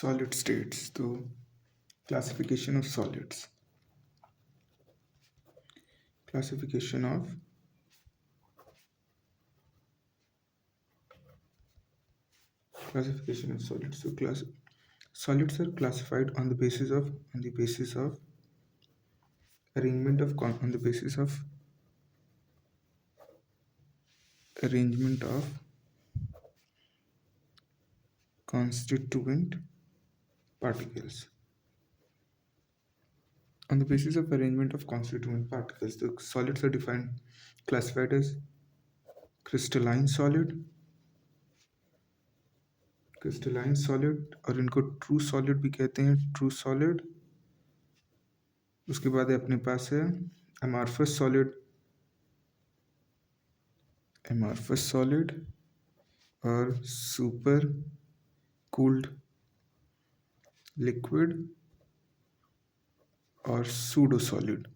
Solid states. तो classification of solids, classification of solids. So solids are classified on the basis of arrangement of constituent particles. On the basis of arrangement of constituent particles, the solids are classified as crystalline solid, और इनको true solid भी कहते हैं, true solid. उसके बाद अपने पास है amorphous solid और सुपर कूल्ड लिक्विड और सूडो सॉलिड।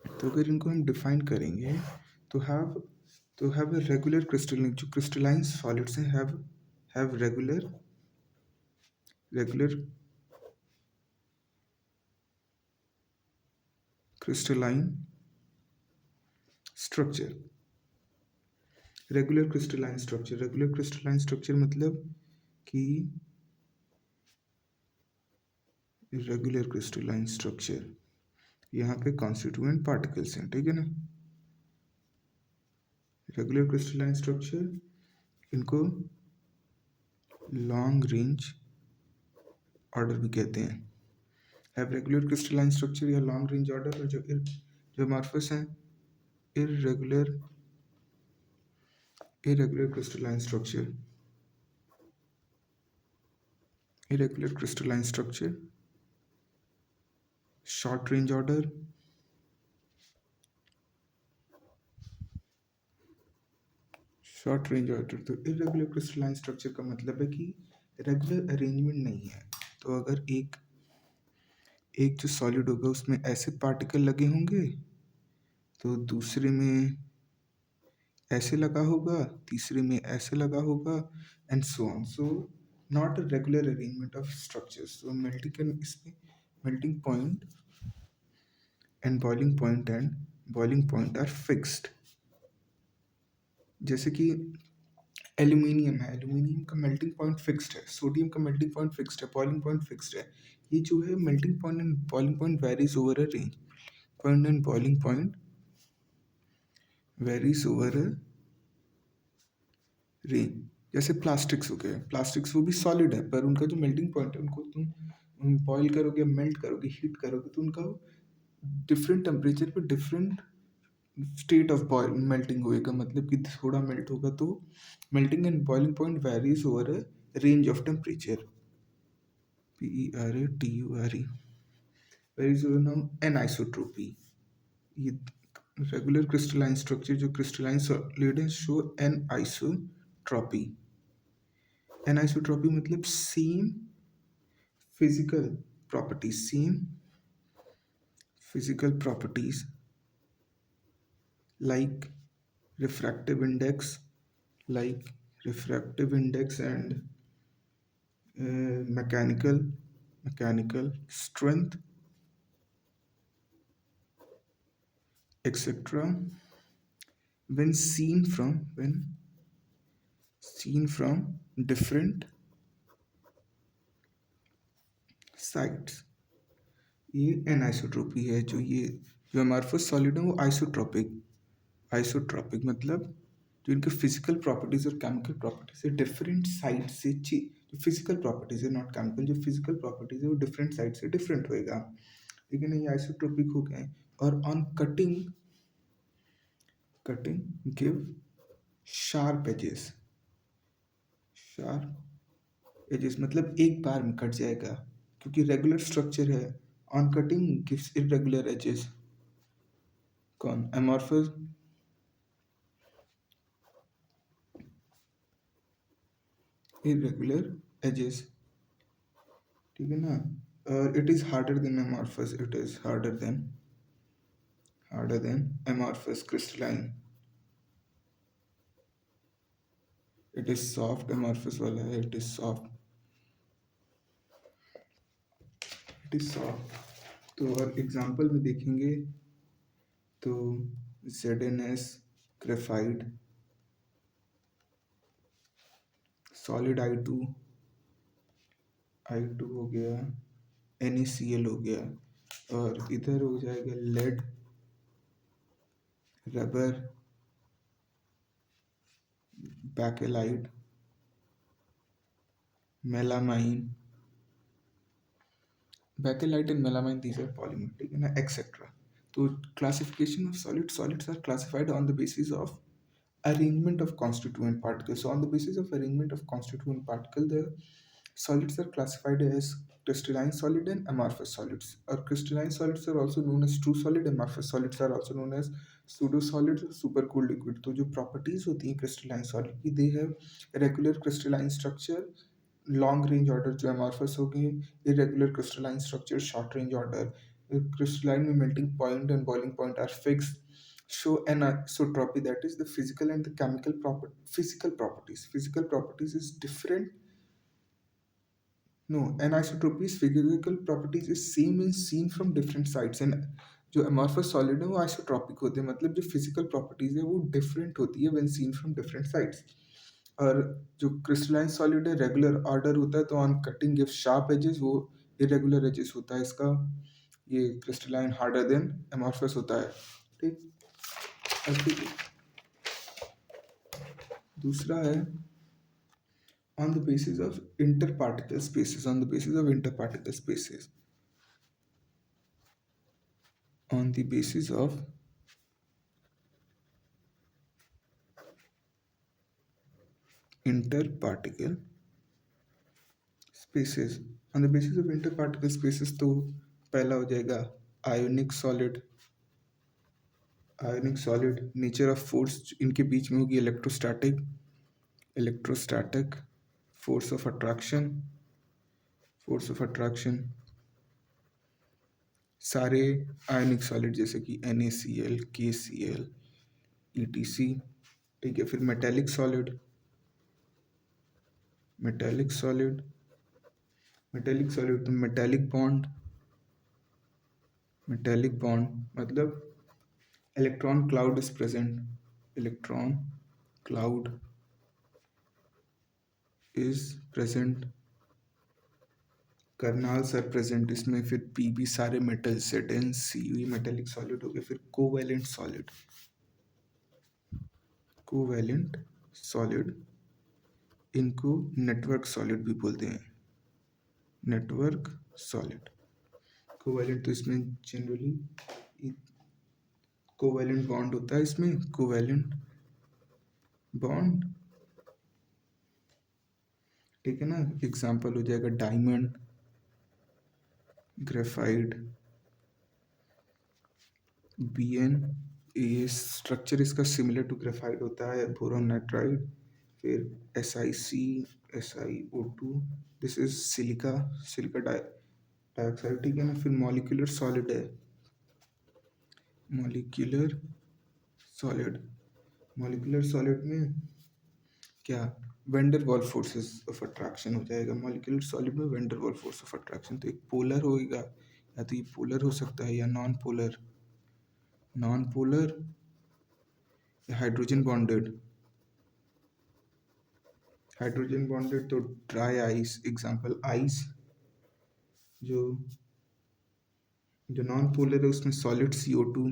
तो अगर इनको हम डिफाइन करेंगे तो हैव ए रेगुलर क्रिस्टलाइन, जो क्रिस्टलाइन सॉलिड्स हैं have regular crystalline structure. Regular crystalline structure मतलब कि रेगुलर क्रिस्टलाइन स्ट्रक्चर, यहाँ पे कॉन्स्टिट्यूएंट पार्टिकल्स हैं, ठीक है ना। रेगुलर क्रिस्टलाइन स्ट्रक्चर, इनको लॉन्ग रेंज ऑर्डर भी कहते हैं। हैव रेगुलर क्रिस्टलाइन स्ट्रक्चर या लॉन्ग रेंज ऑर्डर। और जो अमॉर्फस हैं irregular crystalline structure, short range order, तो इरेगुलर क्रिस्टलाइन स्ट्रक्चर का मतलब है कि रेगुलर अरेंजमेंट नहीं है। तो अगर एक जो सॉलिड होगा उसमें ऐसे पार्टिकल लगे होंगे, तो दूसरे में ऐसे लगा होगा, तीसरे में ऐसे लगा होगा, and so on. So not a regular arrangement of structures. तो इसमें melting point and boiling point are fixed. जैसे कि एल्यूमिनियम है, एल्यूमिनियम का मेल्टिंग पॉइंट फिक्स्ड है, सोडियम का मेल्टिंग पॉइंट फिक्स्ड है, बॉइलिंग पॉइंट फिक्स्ड है। ये जो है melting point and boiling point varies over a range, point and boiling point varies over a range. जैसे प्लास्टिक्स हो गए, प्लास्टिक्स वो भी सॉलिड है, पर उनका जो मेल्टिंग पॉइंट है, उनको तुम बॉईल करोगे, मेल्ट करोगे, हीट करोगे, तो उनका डिफरेंट टेम्परेचर पे different state of boil melting होएगा। मतलब कि थोड़ा मेल्ट होगा तो melting and boiling point varies over a range of temperature, PERATURE, varies over नाम एनआइसोट्रोपी। ये रेगुलर क्रिस्टलाइन स्ट्रक्चर जो क्रिस्टलाइन सॉलिड है शो एनआइसोट्रोपी। एनआइसोट्रोपी मतलब same physical properties like refractive index and mechanical strength, etc. when seen from different sides। ये एनाइसोट्रोपी है। जो amorphous solid है वो आइसोट्रोपिक मतलब जो इनके फिजिकल प्रॉपर्टीज और केमिकल प्रॉपर्टीज है डिफरेंट साइड से जो फिजिकल प्रॉपर्टीज है, नॉट केमिकल, जो फिजिकल प्रॉपर्टीज है वो डिफरेंट साइड से डिफरेंट होएगा, लेकिन ये आइसोट्रोपिक हो गए। और on cutting give sharp edges मतलब एक बार में कट जाएगा, क्योंकि रेगुलर स्ट्रक्चर है। On cutting gives irregular edges. कौन? अमॉर्फस irregular edges, ठीक है ना। It is harder than amorphous, it is harder than amorphous crystalline it is soft, amorphous वाला है it is soft, it is soft. तो और example में देखेंगे तो ZnS, ग्रेफाइट, सॉलिड I2 हो गया, NaCl हो गया, और इधर हो जाएगा lead, rubber, bakelite, melamine, bakelite and melamine, these are polymer, ठीक है ना, etc. तो classification of solids are classified on the basis of arrangement of constituent particles. So on the basis of arrangement of constituent particle, the solids are classified as crystalline solid and amorphous solids. Or crystalline solids are also known as true solid, amorphous solids are also known as pseudo solids, supercooled liquid. तो जो properties होती हैं crystalline solid की, they have regular crystalline structure, long range order जो amorphous हो गए, irregular crystalline structure, short range order, crystalline में melting point and boiling point are fixed, show anisotropy, that is the physical and the chemical physical properties. Physical properties is different. No, anisotropy is physical properties is same and seen from different sides, and जो amorphous solid है वो isotropic होते हैं, मतलब जो physical properties है वो different होती है when seen from different sides. और जो क्रिस्टलाइन सॉलिड है रेगुलर ऑर्डर होता है, तो on cutting give sharp edges, वो इरेगुलर एजेस होता है इसका, ये क्रिस्टलाइन हार्डर देन एमॉर्फस होता है, ठीक। ऐसे दूसरा है on the basis of interparticle spaces, on the basis of interparticle spaces, on the basis of interparticle spaces, on the basis of interparticle spaces, तो पहला हो जाएगा ionic solid, ionic solid, nature of force इनके बीच में होगी electrostatic, electrostatic, force of attraction, force of attraction, सारे आयनिक solid जैसे कि NaCl, KCl, ETC, ठीक है। फिर metallic solid, metallic solid, metallic solid तो मेटेलिक बॉन्ड, मेटेलिक बॉन्ड मतलब electron cloud is present, electron cloud is present, kernels are present इसमें, फिर Pb सारे metal, Zn, Ce metallic solid हो गए। फिर कोवैलेंट सॉलिड, कोवैलेंट सॉलिड, इनको network solid भी बोलते हैं, नेटवर्क सॉलिड। कोवैलेंट तो इसमें जनरली कोवैलेंट बॉन्ड होता है, इसमें कोवैलेंट बॉन्ड, ठीक है ना। एग्जाम्पल हो जाएगा डायमंड, ग्रेफाइट, Bn, ये स्ट्रक्चर इसका सिमिलर टू ग्रेफाइट होता है, बोरोन नाइट्राइड। फिर SiC, SiO2, this is silica, silica dioxide, ठीक है ना। फिर मॉलिक्यूलर सॉलिड है, मॉलिक्यूलर सॉलिड, मॉलिक्यूलर सॉलिड में क्या vendor Waals forces of attraction हो जाएगा, मॉलिक्यूलर सॉलिड में vendor wall force of attraction. तो एक पोलर होएगा, या तो ये पोलर हो सकता है या नॉन पोलर, नॉन पोलर या हाइड्रोजन बॉन्डेड, हाइड्रोजन बॉन्डेड तो ड्राई आइस, एग्जांपल आइस, जो जो नॉन पोलर है उसमें सॉलिड CO2,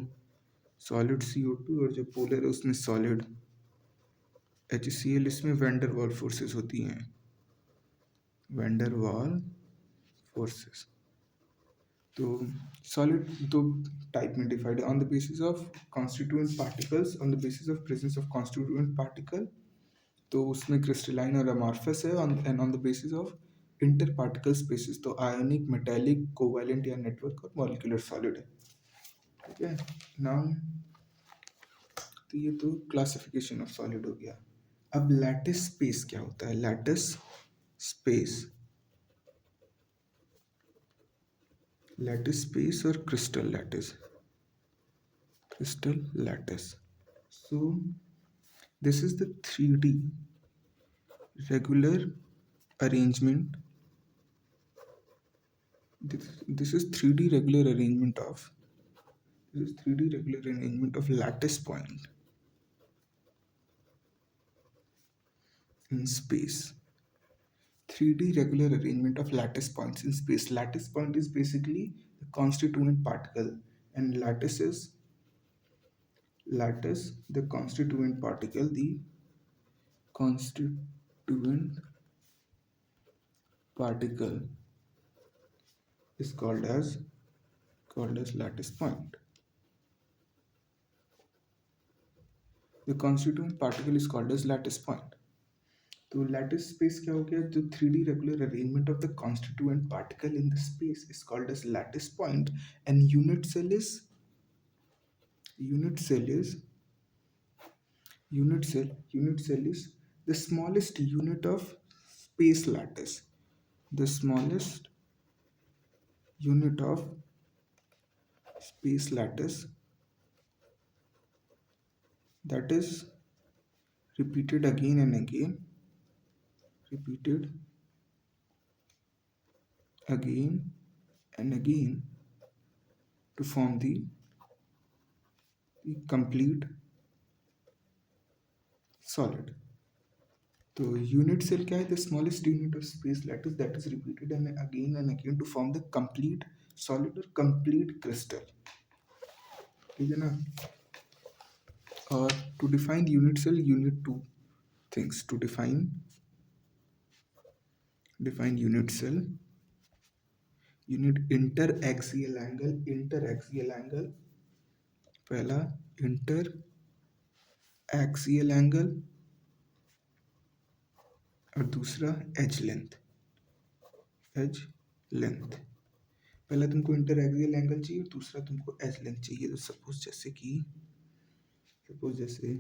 सॉलिड CO2, और जो पोलर है उसमें सॉलिड HCl, इसमें वेंडर वॉल फोर्सेस होती हैं, वेंडर वॉल फोर्सेस। तो सॉलिड दो टाइप में डिवाइड है, on the basis of constituent particles, on the basis of presence of constituent particle, तो उसमें क्रिस्टलाइन और अमॉर्फस है, and on the basis of inter particle spaces, तो आयोनिक, मेटेलिक, कोवैलेंट या नेटवर्क और मॉलिक्यूलर सॉलिड है, ठीक है। नाउ तो ये तो क्लासिफिकेशन ऑफ सॉलिड हो गया। अब लैटिस स्पेस क्या होता है, लैटिस स्पेस, लैटिस स्पेस और crystal lattice, crystal lattice. So this is the 3D regular arrangement. This is 3D regular arrangement of this is 3D regular arrangement of lattice point in space. 3D regular arrangement of lattice points in space. Lattice point is basically the constituent particle, and lattice the constituent particle. The constituent particle is called as lattice point. The constituent particle is called as lattice point. तो lattice space क्या हो गया, जो 3D regular arrangement of the constituent particle in the space is called as lattice point, and unit cell is the smallest unit of space lattice. The smallest unit of space lattice that is repeated again and again to form the complete solid. तो unit cell क्या है, the smallest unit of space lattice that is repeated and again to form the complete solid और complete crystal. ठीक है ना. और to define unit cell you need two things to define unit cell. You need interaxial angle. पहला interaxial angle और दूसरा as length. पहला तुमको इंटरएक्सियल एंगल चाहिए, दूसरा तुमको एज लेंथ चाहिए. तो सपोज जैसे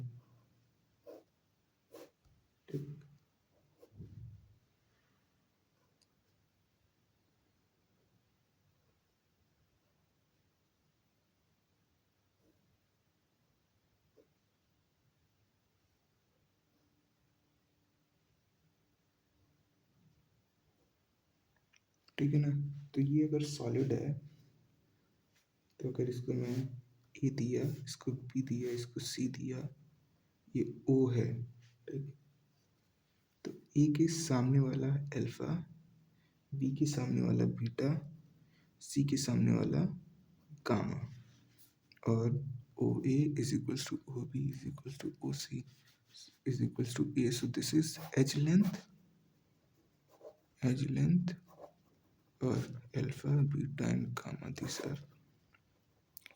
ठीक है ना. तो ये अगर सॉलिड है तो अगर इसको मैं ए दिया, इसको बी दिया, इसको सी दिया, ये ओ है. ठीक. तो ए के सामने वाला अल्फा, बी के सामने वाला बीटा, सी के सामने वाला गामा, और O A is equals to O B is equals to O C is equals to A. So this is edge length और alpha, beta and gamma, these are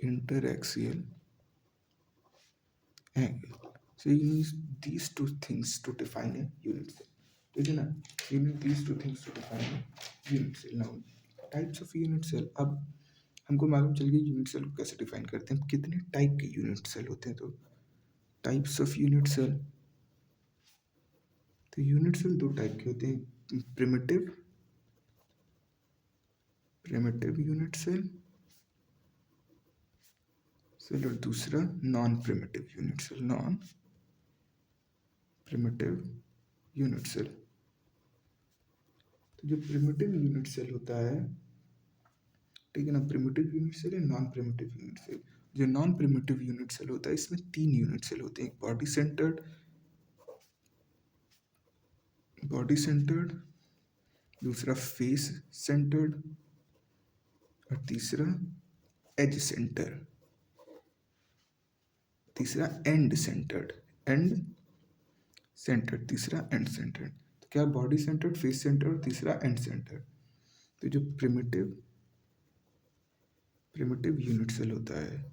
interaxial angle. So you need these two things to define a unit cell. ठीक है ना. You need these two things to define a unit cell. Now types of unit cell. अब हमको मालूम चल गया unit cell को कैसे डिफाइन करते हैं. कितने टाइप के यूनिट सेल होते हैं. तो टाइप्स ऑफ यूनिट सेल. तो यूनिट सेल दो टाइप के होते हैं, प्रिमिटिव यूनिट सेल और दूसरा नॉन प्रिमिटिव यूनिट सेल. तो जो प्रिमिटिव यूनिट सेल होता है, ठीक है ना, प्रिमिटिव यूनिट सेल है, नॉन प्रिमिटिव यूनिट सेल. जो नॉन प्रिमिटिव यूनिट सेल होता है, इसमें 3 यूनिट सेल होते हैं. एक बॉडी सेंटर्ड, दूसरा फेस सेंटर्ड और तीसरा एज सेंटर, तीसरा एंड सेंटर्ड, तीसरा एंड सेंटर्ड. तो क्या बॉडी सेंटर्ड, फेस सेंटर और तीसरा एंड सेंटर. तो जो प्रिमिटिव यूनिट सेल होता है,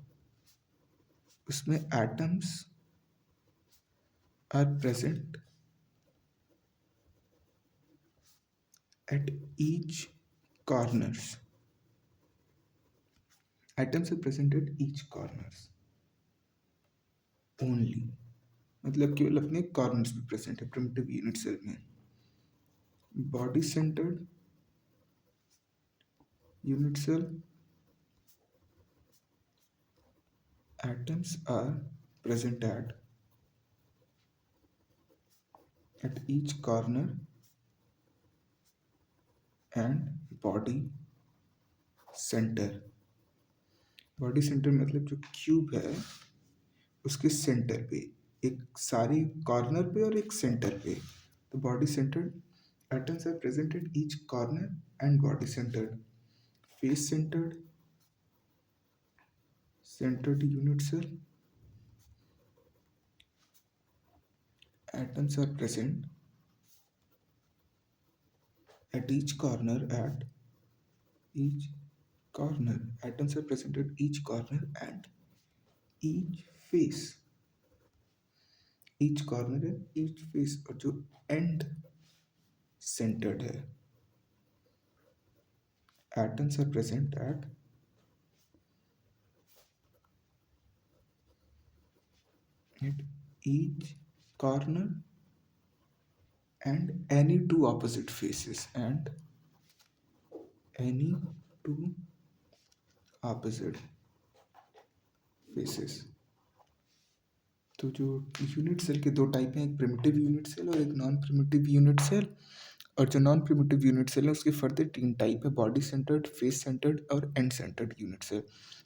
उसमें atoms are present at each corners. Atoms are present at each corners only. मतलब केवल अपने कॉर्नर्स पे प्रेजेंट है प्रिमिटिव यूनिट सेल में. Body centred unit cell, atoms are present at at each corner and body center. Body centre मतलब जो cube है उसके सेंटर पे, एक सारे कॉर्नर पे और एक सेंटर पे। तो body centred atoms are present at each corner and body centered. Face centered unit cell atoms are present at each corner each corner atoms are present at each corner and each face, each corner and each face। और जो end centered है, atoms are present at each corner and any two opposite faces and any two opposite faces। तो जो unit cell के दो type हैं, एक primitive unit cell और एक नॉन प्रिमिटिव यूनिट सेल। और जो नॉन प्रिमिटिव यूनिट सेल है उसके फर्दर तीन टाइप है, बॉडी सेंटर्ड, फेस सेंटर्ड और एंड सेंटर्ड यूनिट सेल।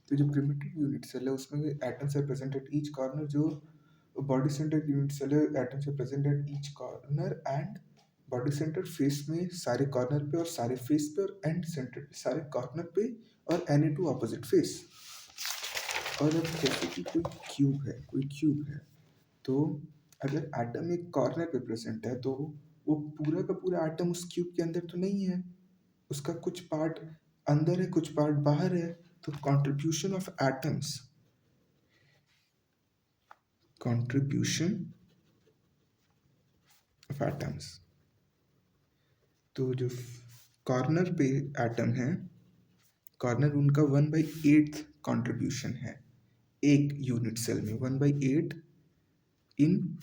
तो जो प्रिमिटिव यूनिट सेल है उसमें atoms are present at each corner, जो बॉडी सेंटर्ड यूनिट सेल है atoms are present at each corner and body centre face में सारे corner पे और सारे फेस पे, और एंड सेंटर पे सारे कॉर्नर पे और एनी टू ऑपोजिट फेस। और अब जैसे कि कोई क्यूब है तो अगर एटम एक कॉर्नर पे प्रेजेंट है तो वो पूरा का पूरा एटम उस क्यूब के अंदर तो नहीं है, उसका कुछ पार्ट अंदर है कुछ पार्ट बाहर है। तो कंट्रीब्यूशन ऑफ एटम्स, तो जो कॉर्नर पे एटम है, कॉर्नर उनका 1/8 कंट्रीब्यूशन है एक यूनिट सेल में, 1/8 in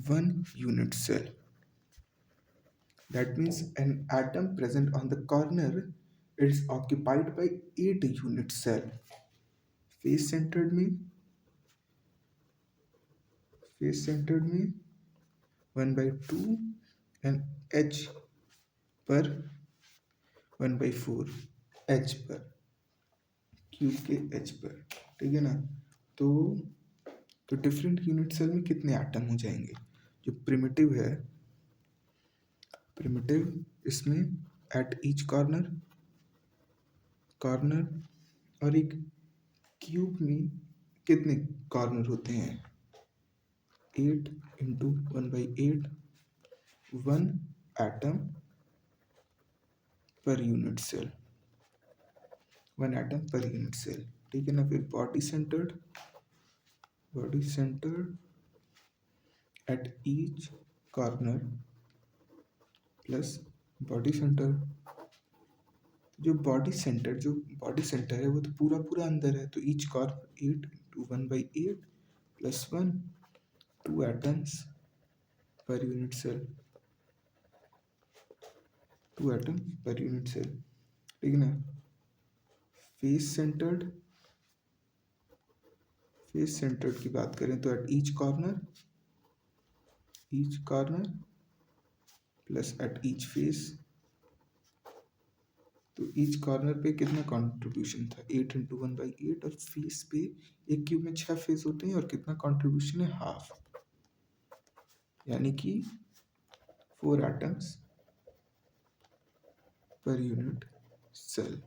one unit cell। That means an atom present on the corner is occupied by 8 unit cell। Face centred में 1/2 and H पर 1/4 H पर, क्यूब के H पर, ठीक है ना। तो डिफरेंट यूनिट सेल में कितने एटम हो जाएंगे। जो प्रिमिटिव है, इसमें एट ईच कॉर्नर और एक क्यूब में कितने कॉर्नर होते हैं, 8 into 1/8, 1 atom per unit cell, 1 atom per unit cell, ठीक है ना। फिर body centred at each corner plus body centre. जो बॉडी सेंटर है वो तो पूरा अंदर है, तो each corner 8 into 1/8 plus 1, 2 atoms per unit cell, 2 atom per unit cell, ठीक है ना। फेस सेंटर्ड की बात करें तो at each corner plus at each face. तो ईच कॉर्नर पे कितना कंट्रीब्यूशन था, 8 इंटू 1/8, और फेस पे एक क्यूब में 6 फेस होते हैं और कितना कंट्रीब्यूशन है, हाफ, यानी कि 4 एटम्स पर यूनिट सेल।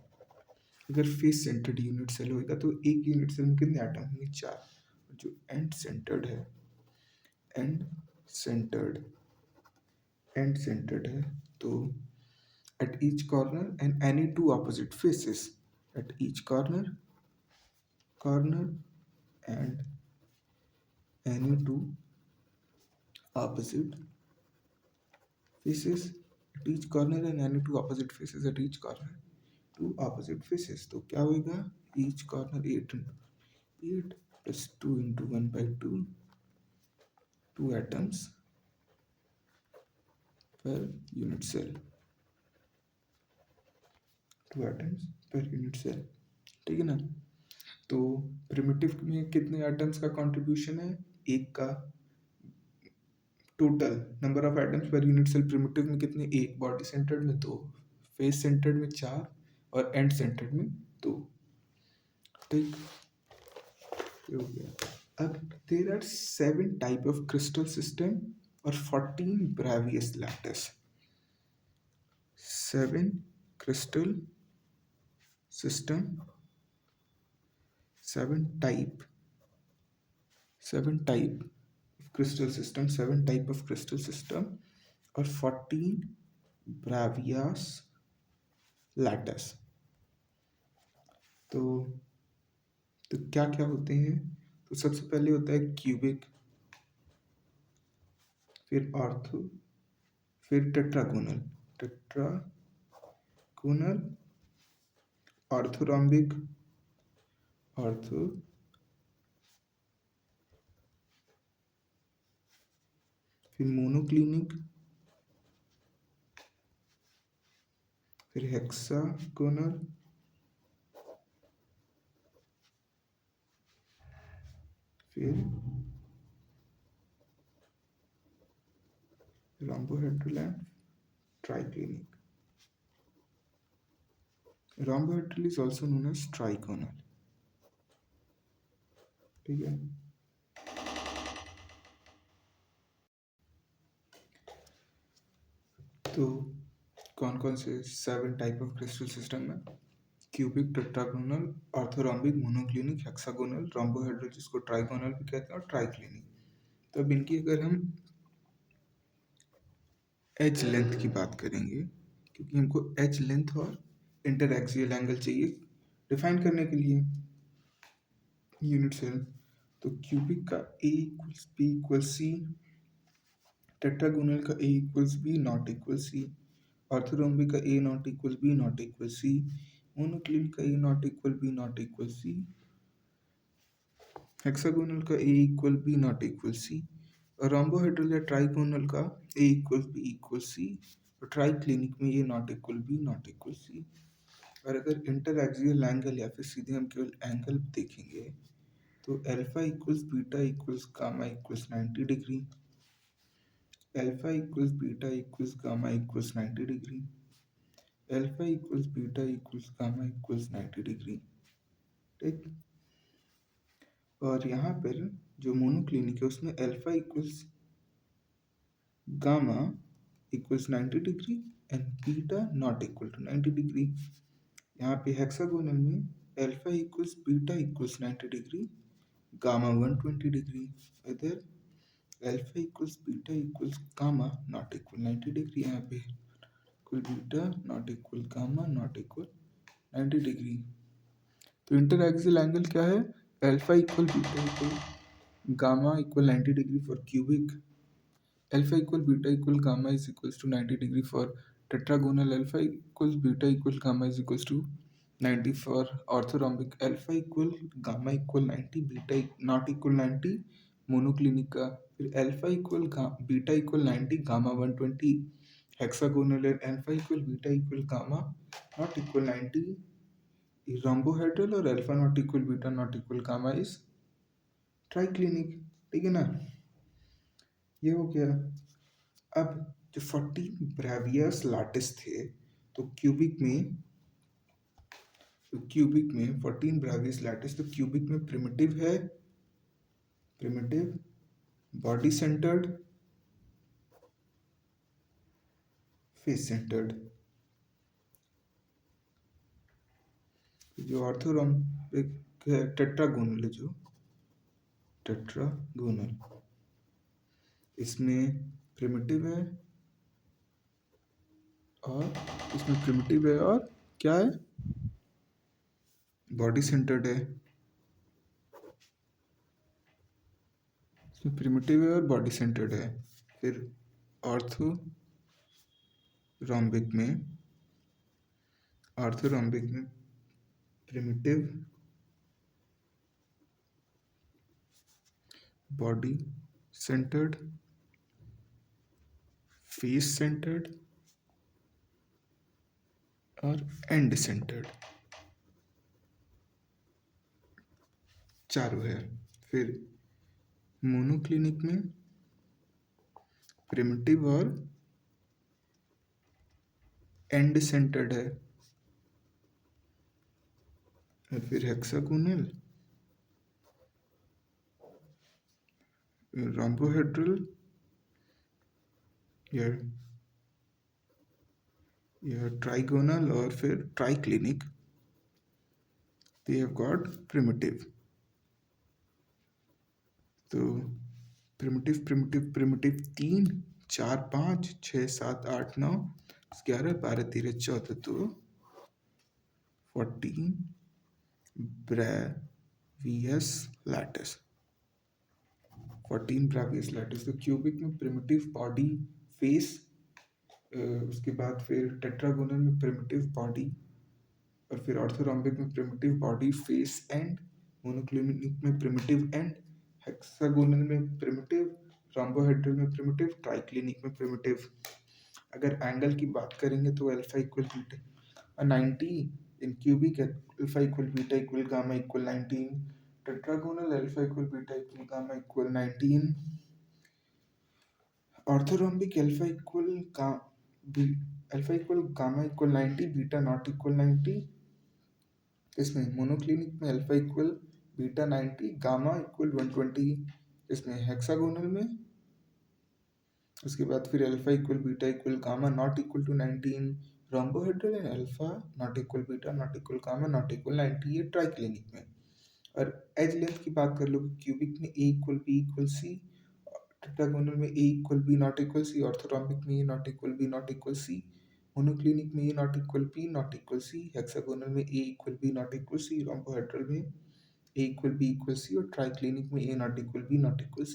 अगर फेस सेंटर्ड यूनिट सेल होगा तो एक यूनिट सेल में कितने एटम होंगे, 4। जो एंड सेंटर्ड है तो at each corner and any two opposite faces, at each corner and any two opposite faces at each corner and any two opposite faces at each corner, two opposite faces। तो क्या होगा, each corner 8 into 8 plus 2 into 1/2, 2 atoms per unit cell, 2 atoms per unit cell, ठीक है ना। तो primitive में कितने atoms का कंट्रीब्यूशन है, एक का total number of atoms per unit cell primitive में कितने, एक, बॉडी सेंटर्ड में दो, फेस सेंटर्ड में चार और एंड सेंटर्ड में दो। ठीक, ये हो गया। अब there are 7 type of crystal system और 14 Bravais lattice. 7 crystal system, 7 type, 7 type crystal system, 7 type of crystal system और 14 ब्रावियास लैटस। तो क्या क्या होते हैं? तो सबसे पहले होता है क्यूबिक, फिर ऑर्थो, फिर टेट्रागोनल, ऑर्थोरॉम्बिक, ऑर्थो, फिर मोनोक्लिनिक, फिर हेक्सागोनल, फिर rhombohedral and triclinic. Rhombohedral is also known as trigonal. ठीक है। तो कौन कौन से 7 टाइप ऑफ क्रिस्टल सिस्टम में? Cubic, tetragonal, orthorhombic, monoclinic, hexagonal, rhombohedral जिसको ट्राइगोनल भी कहते हैं और ट्राइक्लिनिक। तो अब इनकी अगर हम एज लेंथ की बात करेंगे, क्योंकि हमको एज लेंथ और इंटरएक्सियल एंगल चाहिए डिफाइन करने के लिए यूनिट सेल। तो क्यूबिक का A equals B equals C, tetragonal का A equals B not equal C, ऑर्थोरॉम्बिक का A not equal B not equal C, monoclinic का A not equal B not equal C, hexagonal का A equal B not equal C, और rhombohedral या trigonal का A equal B equal C, और triclinic में ये not equal B not equal C। और अगर इंटरएक्सियल एंगल या फिर सीधे हम केवल एंगल देखेंगे तो alpha equals beta equals gamma equals 90 degree, alpha equals beta equals gamma equals 90 degree, alpha equals beta equals gamma equals 90 degree. ठीक, और यहाँ पर जो मोनोक्लिनिक है उसमें alpha equals gamma equals 90 degree and beta not equal to 90 degree. यहाँ पे hexagonal में alpha equals beta equals 90 degree, gamma 120 degree. इधर alpha equals beta equals gamma not equal 90 degree, यहाँ पे equal beta not equal gamma not equal 90 degree. तो interaxial angle क्या है? Alpha equal beta equal gamma equal 90 degree for cubic, alpha equal beta equal gamma is equals to 90 degree for tetragonal, alpha equal beta equal gamma is equals to 90 for orthorhombic, alpha equal gamma equal 90, beta not equal 90 monoclinic का, फिर alpha equal beta equal 90, gamma 120 hexagonal, and alpha equal beta equal gamma not equal 90 rhombohedral, और alpha not equal beta not equal gamma is triclinic. ठीक है ना, ये हो गया। अब जो 14 ब्रेवियस लैटिस थे, तो क्यूबिक में 14 ब्रेवियस लैटिस, तो क्यूबिक में प्रिमिटिव है, primitive, body centred, face centred. जो ऑर्थोरॉम्बिक टेट्रागोनल है, जो टेट्रागोनल, इसमें प्रिमिटिव है और क्या है, बॉडी सेंटर्ड है। इसमें प्रिमिटिव है और बॉडी सेंटर्ड है। फिर ऑर्थोरॉम्बिक में primitive, body centred, face centred और एंड सेंटर्ड, चारों है। फिर मोनोक्लिनिक में प्रिमिटिव और एंड सेंटर्ड है। और फिर हेक्सागोनल, रोम्बोहेड्रल या ट्राइगोनल और फिर triclinic, they have got primitive। तो प्रिमिटिव प्रिमिटिव प्रिमिटिव 3 4 5 6 7 8 9 11 12 13 14, तो 14 ब्रेवियस लैटिस। 14 Bravais lattice. तो क्यूबिक में प्रिमिटिव बॉडी फेस, उसके बाद फिर टेट्रागोनल में प्रिमिटिव बॉडी, और फिर ऑर्थोरोम्बिक में primitive body face and, monoclinic में प्रिमिटिव एंड, हेक्सागोनल में प्रिमिटिव, रोम्बोहेड्रल में प्रिमिटिव, ट्राइक्लिनिक में प्रिमिटिव। अगर एंगल की बात करेंगे तो alpha equal beta 90 in cubic, alpha equal beta equal gamma equal 19, tetragonal alpha equal beta equal gamma equal 19, orthorhombic alpha equal gamma equal 90, beta not equal 90। इसमें monoclinic में alpha equal beta 90, gamma equal 120। इसमें hexagonal में उसके बाद फिर alpha equal beta equal gamma not equal to 19, rhombohedral and alpha not equal beta not equal gamma not equal 90, ये triclinic में। और एज लेंथ की बात कर लो, क्यूबिक में a equal b equal c, tetragonal में a equal b not equal c, orthorhombic में a not equal b not equal c, monoclinic में a not equal b not equal c, hexagonal में a equal b not equal c, rhombohedral में a equal b equal c, और triclinic में a not equal b not equal C.